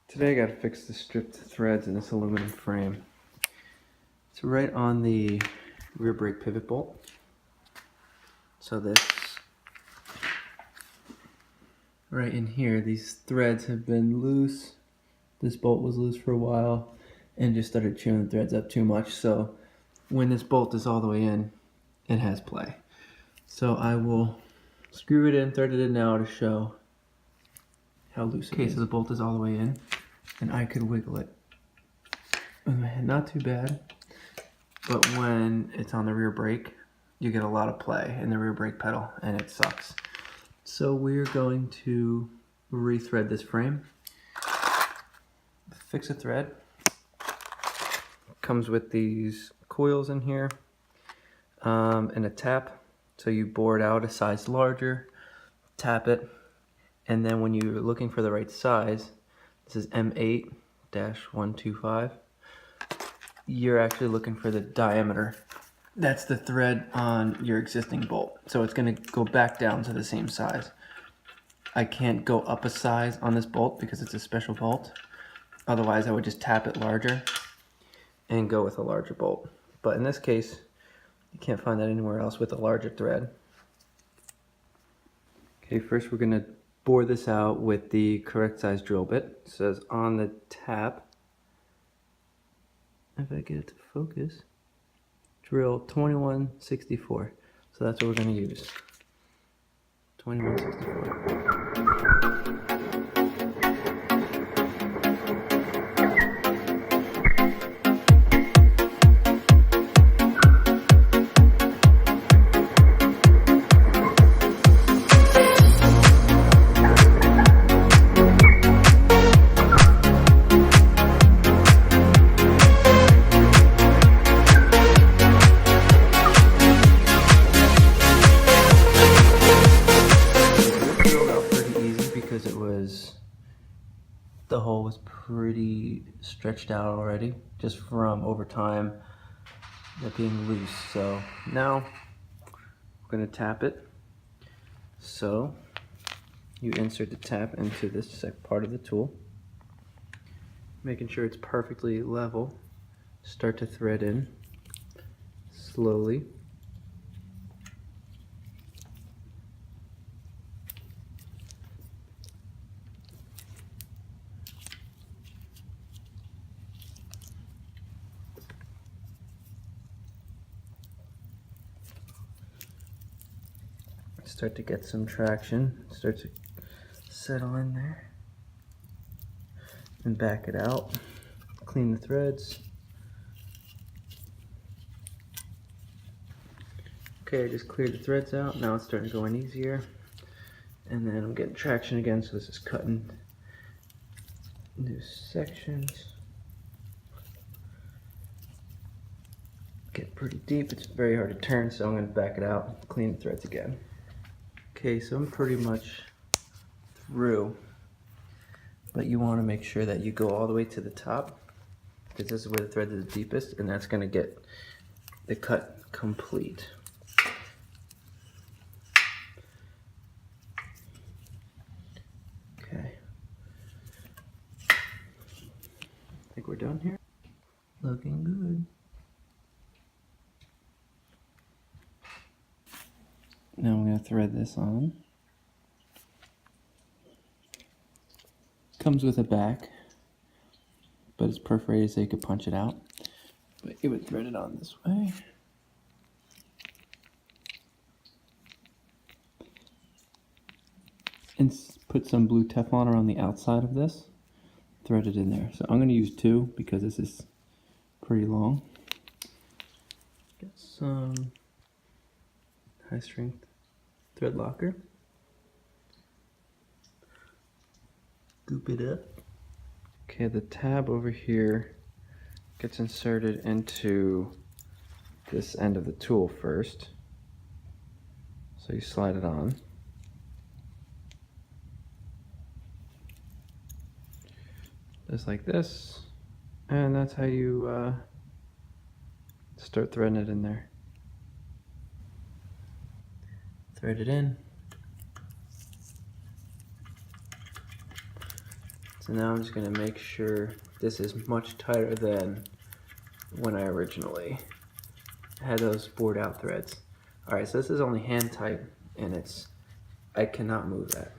Today I got to fix the stripped threads in this aluminum frame. It's right on the rear brake pivot bolt. So this, right in here, these threads have been loose. This bolt was loose for a while and just started chewing the threads up too much. So when this bolt is all the way in, it has play. So I will screw it in, thread it in now to show how loose it is. Okay, so the bolt is all the way in and I could wiggle it. Not too bad, but when it's on the rear brake, you get a lot of play in the rear brake pedal and it sucks. So we're going to rethread this frame. Fix a thread. Comes with these coils in here and a tap. So you bore it out a size larger, tap it, and then when you're looking for the right size, this is M8-125, you're actually looking for the diameter. That's the thread on your existing bolt. So it's going to go back down to the same size. I can't go up a size on this bolt because it's a special bolt. Otherwise I would just tap it larger and go with a larger bolt. But in this case, you can't find that anywhere else with a larger thread. Okay, first we're going to bore this out with the correct size drill bit. It says on the tap, if I get it to focus, drill 2164. So that's what we're going to use. 2164. The hole was pretty stretched out already, just from over time it being loose. So now we're going to tap it. So you insert the tap into this part of the tool, making sure it's perfectly level. Start to thread in slowly. Start to get some traction, start to settle in there, and back it out, clean the threads. Okay, I just cleared the threads out, now it's starting to go in easier, and then I'm getting traction again, so this is cutting new sections. Get pretty deep, it's very hard to turn, so I'm going to back it out, clean the threads again. Okay, so I'm pretty much through, but you want to make sure that you go all the way to the top, because this is where the thread is the deepest, and that's going to get the cut complete. Okay, I think we're done here. Looking good. Now I'm going to thread this on. Comes with a back, but it's perforated so you could punch it out. But you would thread it on this way. And put some blue Teflon around the outside of this. Thread it in there. So I'm going to use 2 because this is pretty long. Get some high strength thread locker. Scoop it up. Okay, the tab over here gets inserted into this end of the tool first. So you slide it on. Just like this. And that's how you start threading it in there. Thread it in. So now I'm just going to make sure this is much tighter than when I originally had those bored out threads. Alright, so this is only hand tight, and I cannot move that.